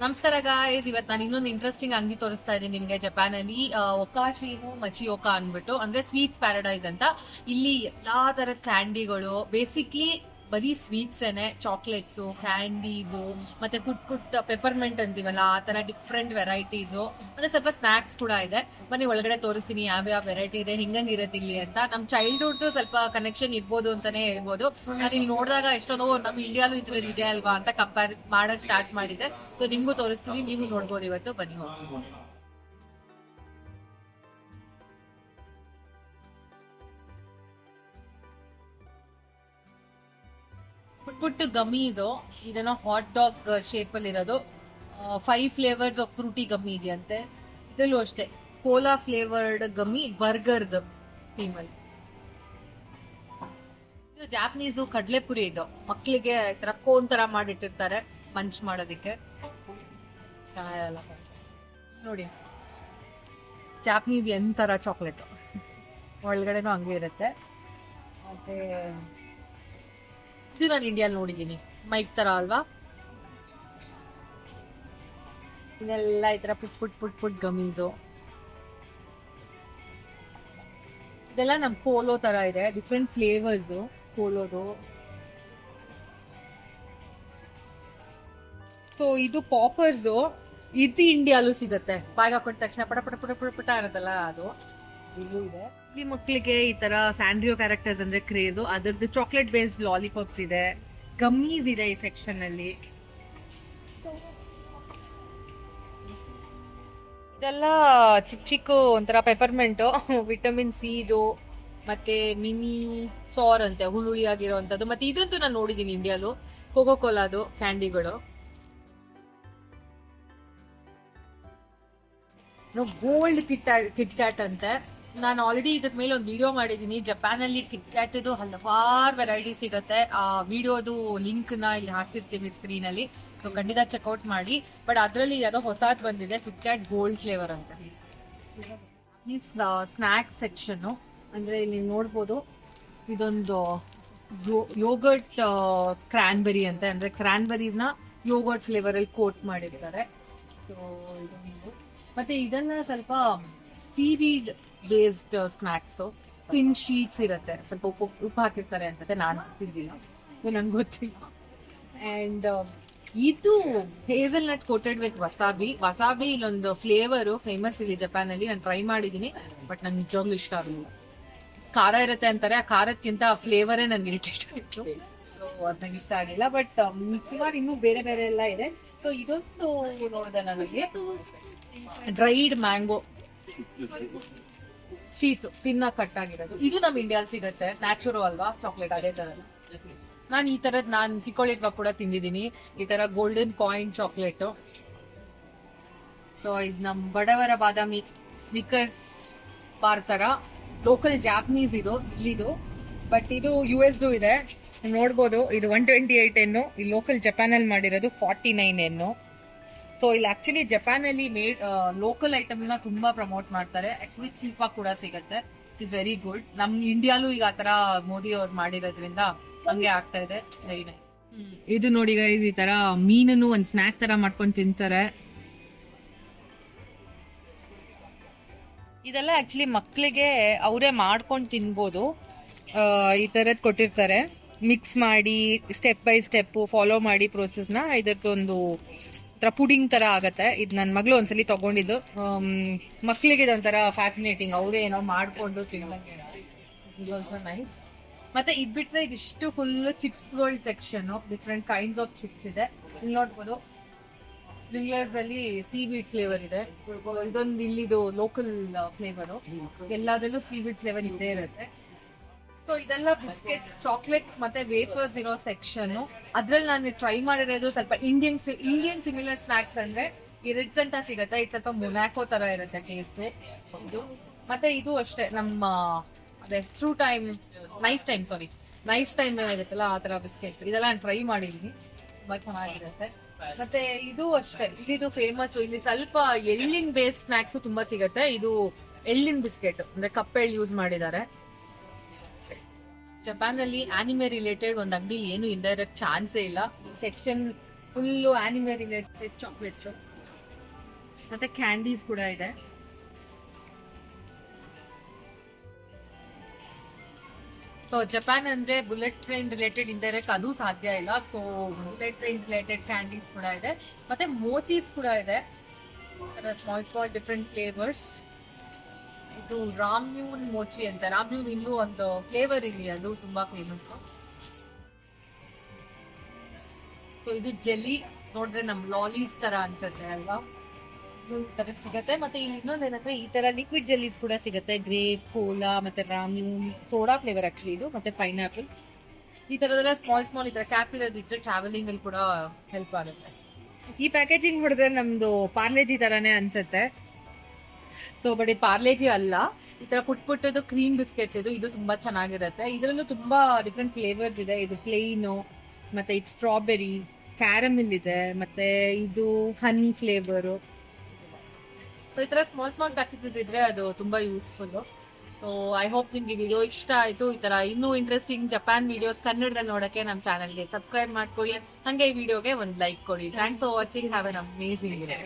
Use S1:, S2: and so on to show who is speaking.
S1: ನಮಸ್ಕಾರ ಗಾಯ್ಸ್, ಇವತ್ತು ನಾನು ಇನ್ನೊಂದು ಇಂಟ್ರೆಸ್ಟಿಂಗ್ ಅಂಗಡಿ ತೋರಿಸ್ತಾ ಇದ್ದೀನಿ ನಿಮ್ಗೆ. ಜಪಾನ್ ಅಲ್ಲಿ ಒಕಾಶಿನೋ ಮಚಿಯೋಕಾ ಅನ್ಬಿಟ್ಟು, ಅಂದ್ರೆ ಸ್ವೀಟ್ಸ್ ಪ್ಯಾರಡೈಸ್ ಅಂತ. ಇಲ್ಲಿ ಎಲ್ಲಾ ತರದ ಕ್ಯಾಂಡಿಗಳು, ಬೇಸಿಕ್ಲಿ ಬರೀ ಸ್ವೀಟ್ಸ್ ಏನೆ, ಚಾಕ್ಲೇಟ್ಸು, ಕ್ಯಾಂಡೀಸು, ಮತ್ತೆ ಪುಟ್ ಪೆಪರ್ಮೆಂಟ್ ಅಂತೀವಲ್ಲ ಆ ತರ ಡಿಫ್ರೆಂಟ್ ವೆರೈಟೀಸು, ಮತ್ತೆ ಸ್ವಲ್ಪ ಸ್ನಾಕ್ಸ್ ಕೂಡ ಇದೆ. ಬನ್ನಿ ಒಳಗಡೆ ತೋರಿಸ್ತೀನಿ ಯಾವ್ಯಾವ ವೆರೈಟಿ ಇದೆ, ಹಿಂಗಂಗಿರತ್ತೆ ಇಲ್ಲಿ ಅಂತ. ನಮ್ ಚೈಲ್ಡ್ಹುಡ್ ಸ್ವಲ್ಪ ಕನೆಕ್ಷನ್ ಇರ್ಬೋದು ಅಂತಾನೆ ಹೇಳ್ಬೋದು. ನಾನು ಇಲ್ಲಿ ನೋಡಿದಾಗ ಎಷ್ಟೊಂದು ನಮ್ ಇಂಡಿಯಾಲು ಈ ತರ ಇದೆ ಅಲ್ವಾ ಅಂತ ಕಂಪೇರ್ ಮಾಡಕ್ ಸ್ಟಾರ್ಟ್ ಮಾಡಿದೆ. ಸೊ ನಿಮ್ಗೂ ತೋರಿಸ್ತೀನಿ, ನೀವು ನೋಡ್ಬೋದು ಇವತ್ತು. ಬನ್ನಿ ಹೋಗಿ. ಪುಟ್ ಗಮ್ಮೀಸು, ಇದನ್ನ ಹಾಟ್ ಡಾಗ್ ಶೇಪ್ ಅಲ್ಲಿ ಇರೋದು. 5 ಫ್ಲೇವರ್ಸ್ ಆಫ್ ಫ್ರೂಟಿ ಗಮ್ಮಿ ಇದೆಯಂತೆ. ಇದರಲ್ಲೂ ಅಷ್ಟೇ ಕೋಲಾ ಫ್ಲೇವರ್ಡ್ ಗಮ್ಮಿ, ಬರ್ಗರ್ದ್ ಥೀಮ್ ಅಲ್ಲಿ. ಇದು ಜಾಪನೀಸು ಕಡ್ಲೆಪುರಿ. ಇದು ಮಕ್ಳಿಗೆ ತರ ಕೋನ್ ತರ ಮಾಡಿಟ್ಟಿರ್ತಾರೆ ಮಂಚ್ ಮಾಡೋದಿಕ್ಕೆ. ನೋಡಿ ಜಾಪನೀಸ್ ಎಂತರ ಚಾಕ್ಲೇಟ್, ಒಳಗಡೆನೂ ಹಂಗೆ ಇರುತ್ತೆ. ಮತ್ತೆ ಇದು ನಾನು ಇಂಡಿಯಾಲ್ ನೋಡಿದ್ದೀನಿ, ಮೈಕ್ ತರ ಅಲ್ವಾ. ಇದೆಲ್ಲ ಈ ತರ ಪುಟ್ ಗಮೀಸು. ಇದೆಲ್ಲ ನಮ್ ಪೋಲೋ ತರ ಇದೆ, ಡಿಫ್ರೆಂಟ್ ಫ್ಲೇವರ್ಸ್ ಪೋಲೋದು. ಸೊ ಇದು ಪಾಪರ್ಸ್, ಇದು ಇಂಡಿಯಾಲು ಸಿಗತ್ತೆ. ಬಾಯ್ಗೆ ಹಾಕೊಂಡ ತಕ್ಷಣ ಪಟ ಪಟ ಪಟ ಪಟ ಪಟ ಅನ್ನತ್ತಲ್ಲ, ಅದು ಇಲ್ಲೂ ಇದೆ. ಇಲ್ಲಿ ಮಕ್ಕಳಿಗೆ ಈ ತರ ಸ್ಯಾಂಡ್ರಿಯೋ ಕ್ಯಾರೆಕ್ಟರ್ಸ್ ಅಂದ್ರೆ ಕ್ರೇಜು. ಅದರದ್ದು ಚಾಕ್ಲೇಟ್ ಬೇಸ್ಡ್ ಲಾಲಿಪಾಪ್ಸ್ ಇದೆ, ಗಮ್ಮೀಸ್ ಇದೆ ಈ ಸೆಕ್ಷನ್ ಅಲ್ಲಿ. ಇದೆಲ್ಲ ಚಿಕ್ಕ ಚಿಕ್ಕ ಒಂಥರ ಪೆಪರ್ಮೆಂಟ್, ವಿಟಮಿನ್ ಸಿ ಇದು, ಮತ್ತೆ ಮಿನಿ ಸಾರ್ ಅಂತೆ, ಹುಳುಳಿ ಆಗಿರೋಂಥದ್ದು. ಮತ್ತೆ ಇದಂತೂ ನಾನು ನೋಡಿದೀನಿ ಇಂಡಿಯಾಲು, ಕೋಕೋ ಕೋಲಾದು ಕ್ಯಾಂಡಿಗಳು. ಗೋಲ್ಡ್ ಕಿಟ್ ಕ್ಯಾಟ್ ಅಂತೆ. ನಾನು ಆಲ್ರೆಡಿ ಇದ್ರ ಮೇಲೆ ಒಂದು ವಿಡಿಯೋ ಮಾಡಿದೀನಿ. ಜಪಾನ್ ಅಲ್ಲಿ ಕಿಟ್ ಕ್ಯಾಟ್ ಇದು ಹಲವಾರು ವೆರೈಟಿ ಸಿಗತ್ತೆ. ಆ ವಿಡಿಯೋದು ಲಿಂಕ್ ನ ಇಲ್ಲಿ ಹಾಕಿರ್ತೀವಿ ಸ್ಕ್ರೀನ್ ಅಲ್ಲಿ, ಸೊ ಖಂಡಿತ ಚೆಕ್ಔಟ್ ಮಾಡಿ. ಬಟ್ ಅದ್ರಲ್ಲಿ ಯಾವ್ದೋ ಹೊಸಾದ್ ಬಂದಿದೆ, ಕಿಟ್ ಕ್ಯಾಟ್ ಗೋಲ್ಡ್ ಫ್ಲೇವರ್ ಅಂತ. ಈ ಸ್ನಾಕ್ಸ್ ಸೆಕ್ಷನ್ ಅಂದ್ರೆ ಇಲ್ಲಿ ನೋಡ್ಬೋದು, ಇದೊಂದು ಯೋಗರ್ಟ್ ಕ್ರಾನ್ಬೆರಿ ಅಂತ, ಅಂದ್ರೆ ಕ್ರಾನ್ಬೆರೀಸ್ ನ ಯೋಗರ್ಟ್ ಫ್ಲೇವರ್ ಅಲ್ಲಿ ಕೋಟ್ ಮಾಡಿರ್ತಾರೆ. ಸೊ ಇದೊಂದು. ಮತ್ತೆ ಇದನ್ನ ಸ್ವಲ್ಪ seaweed based snacks, pin sheets ಇರುತ್ತೆ, ಸ್ವಲ್ಪ ಉಪ್ಪು ಹಾಕಿರ್ತಾರೆ ಅನ್ಸುತ್ತೆ, ನಾನು ತಿಂದಿಲ್ಲ, ನಂಗೆ ಗೊತ್ತಿಲ್ಲ. ಅಂಡ್ ಇದು ಹೇಸಲ್ ನಟ್ ಕೋಟೆಡ್ ವಿತ್ ವಸಾಬಿ. ವಸಾಬಿ ಇಲ್ಲೊಂದು ಫ್ಲೇವರ್ ಫೇಮಸ್ ಇಲ್ಲಿ ಜಪಾನ್ ಅಲ್ಲಿ, ನಾನು ಟ್ರೈ ಮಾಡಿದೀನಿ, ಬಟ್ ನಂಗೆ ನಿಜವಾಗ್ಲೂ ಇಷ್ಟ ಆಗಲಿಲ್ಲ. ಖಾರ ಇರುತ್ತೆ ಅಂತಾರೆ, ಆ ಖಾರಕ್ಕಿಂತ ಆ ಫ್ಲೇವರೇ ನನ್ಗೆ ಇರಿಟೇಟ್ ಆಯ್ತು. ಸೊ ಅದ್ ನಂಗೆ ಇಷ್ಟ ಆಗಿಲ್ಲ. ಬಟ್ ಸುಮಾರು ಇನ್ನೂ ಬೇರೆ ಬೇರೆ ಎಲ್ಲ ಇದೆ. ಸೊ ಇದೊಂದು ನೋಡಿದೆ ನನಗೆ, ಡ್ರೈಡ್ ಮ್ಯಾಂಗೋ ಶೀಟ್ಸ್ ತಿನ್ನ ಕಟ್ ಆಗಿರೋದು. ಇದು ನಮ್ ಇಂಡಿಯಾಲ್ ಸಿಗತ್ತೆ, ನ್ಯಾಚುರೋ ಅಲ್ವಾ ಚಾಕ್ಲೇಟ್, ಅದೇ ತರ. ನಾನು ಈ ತರದ್ ನಾನು ಚಿಕ್ಕೋಳಿಟ್ವಾಗ ಕೂಡ ತಿಂದಿದ್ದೀನಿ, ಈ ತರ ಗೋಲ್ಡನ್ ಕಾಯಿನ್ ಚಾಕ್ಲೇಟ್. ಸೊ ಇದು ನಮ್ ಬಡವರ ಬಾದಾಮಿ ಸ್ನಿಕರ್ಸ್ ಬಾರ್ ತರ, ಲೋಕಲ್ ಜಾಪನೀಸ್ ಇದು ಇಲ್ಲಿದು. ಬಟ್ ಇದು US ಇದೆ, ನೋಡ್ಬೋದು. ಇದು 128 ಎನ್ನು, ಈ ಲೋಕಲ್ ಜಪಾನ್ ಅಲ್ಲಿ ಮಾಡಿರೋದು 49 ಎನ್ನು. ಸೊ ಇಲ್ಲಿ ಆಕ್ಚುಲಿ ಜಪಾನ್ ಅಲ್ಲಿ ಲೋಕಲ್ ಐಟಮ್ ನ ತುಂಬಾ ಪ್ರಮೋಟ್ ಮಾಡ್ತಾರೆ. ಆಕ್ಚುಲಿ ಚೀಪ್ ಆಗಿ ಕೂಡ ಸಿಗತ್ತೆ, ಇಟ್ ಇಸ್ ವೆರಿ ಗುಡ್. ನಮ್ ಇಂಡಿಯಾಲು ಈಗ ಆತರ ಮೋದಿ ಅವ್ರು ಮಾಡಿರೋದ್ರಿಂದ ಹಂಗೆ ಆಗ್ತಾ ಇದೆ. Very nice. ಇದು ನೋಡಿ ಗೈಸ್, ಈ ತರ ಮೀನನ್ನು ಒಂದ್ ಸ್ನಾಕ್ ತರ ಮಾಡ್ಕೊಂಡು ತಿಂತಾರೆ. ಇದೆಲ್ಲ ಆಕ್ಚುಲಿ ಮಕ್ಳಿಗೆ ಅವರೇ ಮಾಡ್ಕೊಂಡು ತಿನ್ಬೋದು. ಈ ತರದ್ ಕೊಟ್ಟಿರ್ತಾರೆ, ಮಿಕ್ಸ್ ಮಾಡಿ ಸ್ಟೆಪ್ ಬೈ ಸ್ಟೆಪ್ ಫಾಲೋ ಮಾಡಿ ಪ್ರೋಸೆಸ್ ನ. ಇದರದೊಂದು ಪುಡಿಂಗ್ ತರ ಆಗತ್ತೆ. ಇದು ನನ್ನ ಮಗಳು ಒಂದ್ಸಲಿ ತಗೊಂಡಿದ್ದು, ಮಕ್ಳಿಗೆ ಇದೊಂಥರ ಫ್ಯಾಸಿನೇಟಿಂಗ್, ಅವರೇ ಏನೋ ಮಾಡ್ಕೊಂಡು ತಿನ್ನಂಗೆ. ನೈಸ್. ಮತ್ತೆ ಇದ್ ಬಿಟ್ರೆ ಇದಿಷ್ಟು ಫುಲ್ ಚಿಪ್ಸ್ ಗಳ section, different kinds of chips ಇದೆ. ಇಲ್ಲಿ ನೋಡ್ಬೋದು, ಸ್ಪ್ರಿಂಗ್ಲರ್ಸ್ ಅಲ್ಲಿ ಸೀವೀಡ್ ಫ್ಲೇವರ್ ಇದೆ. ಇದೊಂದು ಇಲ್ಲಿದು ಲೋಕಲ್ ಫ್ಲೇವರ್, ಎಲ್ಲಾದ್ರಲ್ಲೂ ಸೀವೀಡ್ ಫ್ಲೇವರ್ ಇದ್ದೇ ಇರುತ್ತೆ. ಸೊ ಇದೆಲ್ಲ ಬಿಸ್ಕೆಟ್ಸ್, ಚಾಕ್ಲೇಟ್ಸ್ ಮತ್ತೆ ವೇಫರ್ಸ್ ಇರೋ ಸೆಕ್ಷನ್. ಅದ್ರಲ್ಲಿ ನಾನು ಟ್ರೈ ಮಾಡಿರೋದು ಸ್ವಲ್ಪ ಇಂಡಿಯನ್ ಸಿಮಿಲರ್ ಸ್ನಾಕ್ಸ್, ಅಂದ್ರೆ ಈ ರಿಡ್ಸ್ ಅಂತ ಸಿಗತ್ತೆ. ಇದು ಸ್ವಲ್ಪ ಮೊನಾಕೋ ತರ ಇರುತ್ತೆ ಟೇಸ್ಟ್ ಇದು. ಮತ್ತೆ ಇದು ಅಷ್ಟೇ ನಮ್ಮ ಅದೇ ನೈಸ್ ಟೈಮ್ ಇರುತ್ತಲ್ಲ ಆ ತರ ಬಿಸ್ಕೆಟ್. ಇದೆಲ್ಲ ನಾನು ಟ್ರೈ ಮಾಡಿದೀನಿ, ತುಂಬಾ ಚೆನ್ನಾಗಿರುತ್ತೆ. ಮತ್ತೆ ಇದು ಅಷ್ಟೇ, ಇಲ್ಲಿದು ಫೇಮಸ್. ಇಲ್ಲಿ ಸ್ವಲ್ಪ ಎಳ್ಳಿನ ಬೇಸ್ ಸ್ನಾಕ್ಸ್ ತುಂಬಾ ಸಿಗತ್ತೆ. ಇದು ಎಳ್ಳಿನ ಬಿಸ್ಕೆಟ್, ಅಂದ್ರೆ ಕಪ್ಪೆಳ್ಳು ಯೂಸ್ ಮಾಡಿದ್ದಾರೆ. ಜಪಾನ್ ಅಲ್ಲಿ ಆನಿಮೆ ರಿಲೇಟೆಡ್ ಒಂದ್ ಅಂಗಡಿ ಏನು ಇಲ್ಲದೆ ಇರಕ್ ಚಾನ್ಸೇ ಇಲ್ಲ. Section full anime related chocolates ಮತ್ತೆ ಕ್ಯಾಂಡೀಸ್ ಕೂಡ ಇದೆ. ಸೊ ಜಪಾನ್ ಅಂದ್ರೆ ಬುಲೆಟ್ ಟ್ರೈನ್ ರಿಲೇಟೆಡ್ ಇಂಡೈರೆಕ್ಟ್ ಅದು ಸಾಧ್ಯ ಇಲ್ಲ. So bullet train related candies ಕೂಡ ಇದೆ, ಮತ್ತೆ ಮೋಚೀಸ್ ಕೂಡ ಇದೆ, ಸ್ಮಾಲ್ ಸ್ಮಾಲ್ ಡಿಫ್ರೆಂಟ್ ಫ್ಲೇವರ್ಸ್. ಇದು ರಾಮ್ಯೂನ್ ಮೋಚಿ ಅಂತ, ರಾಮ್ಯೂನ್ ಇಲ್ಲೂ ಒಂದು ಫ್ಲೇವರ್ ಇಲ್ಲಿ, ಅದು ತುಂಬಾ ಫೇಮಸ್. ಸೊ ಇದು ಜೆಲ್ಲಿ ನೋಡಿದ್ರೆ ನಮ್ ಲಾಲೀಸ್ ತರ ಅನ್ಸುತ್ತೆ ಅಲ್ವಾ, ಈ ತರ ಸಿಗತ್ತೆ. ಮತ್ತೆ ಇಲ್ಲಿ ಇನ್ನೊಂದೇನಂದ್ರೆ ಈ ತರ ಲಿಕ್ವಿಡ್ ಜೆಲ್ಲೀಸ್ ಕೂಡ ಸಿಗತ್ತೆ, ಗ್ರೇಪ್, ಕೋಲಾ, ಮತ್ತೆ ರಾಮ್ಯೂನ್ ಸೋಡಾ ಫ್ಲೇವರ್ ಆಕ್ಚುಲಿ ಇದು, ಮತ್ತೆ ಪೈನಾಪಲ್. ಈ ತರದೆಲ್ಲ ಸ್ಮಾಲ್ ಸ್ಮಾಲ್ ಈ ತರ ಕ್ಯಾಪ್ ಇರೋದಿದ್ರೆ ಟ್ರಾವೆಲಿಂಗ್ ಅಲ್ಲಿ ಕೂಡ ಹೆಲ್ಪ್ ಆಗುತ್ತೆ. ಈ ಪ್ಯಾಕೇಜಿಂಗ್ ಹೊಡೆದ್ರೆ ನಮ್ದು ಪಾರ್ಲೇಜಿ ತರಾನೇ ಅನ್ಸುತ್ತೆ. ಸೊ ಬಟ್ ಇದು ಪಾರ್ಲೇಜಿ ಅಲ್ಲ, ಈ ತರ ಪುಟ್ಟದು ಕ್ರೀಮ್ ಬಿಸ್ಕೆಟ್ಸ್ ಇದು ತುಂಬಾ ಚೆನ್ನಾಗಿರುತ್ತೆ. ಇದರಲ್ಲೂ ತುಂಬಾ ಡಿಫ್ರೆಂಟ್ ಫ್ಲೇವರ್ಸ್ ಇದೆ. ಇದು ಪ್ಲೇನು, ಮತ್ತೆ ಇದು ಸ್ಟ್ರಾಬೆರಿ, ಕ್ಯಾರಮಿಲ್ ಇದೆ, ಮತ್ತೆ ಇದು ಹನಿ ಫ್ಲೇವರು. ಸೊ ಈ ತರ ಸ್ಮಾಲ್ ಸ್ಮಾಲ್ ಪ್ಯಾಕೇಜಸ್ ಇದ್ರೆ ಅದು ತುಂಬಾ ಯೂಸ್ಫುಲ್. ಸೊ ಐ ಹೋಪ್ ನಿಮ್ಗೆ ವಿಡಿಯೋ ಇಷ್ಟ ಆಯ್ತು. ಈ ತರ ಇನ್ನೂ ಇಂಟ್ರೆಸ್ಟಿಂಗ್ ಜಪಾನ್ ವಿಡಿಯೋಸ್ ಕನ್ನಡದಲ್ಲಿ ನೋಡಕ್ಕೆ ನಮ್ಮ ಚಾನಲ್ಗೆ ಸಬ್ಸ್ಕ್ರೈಬ್ ಮಾಡ್ಕೊಳ್ಳಿ, ಹಂಗೆ ಈ ವಿಡಿಯೋಗೆ ಒಂದು ಲೈಕ್ ಕೊಡಿ. Thanks for watching. Have an amazing day.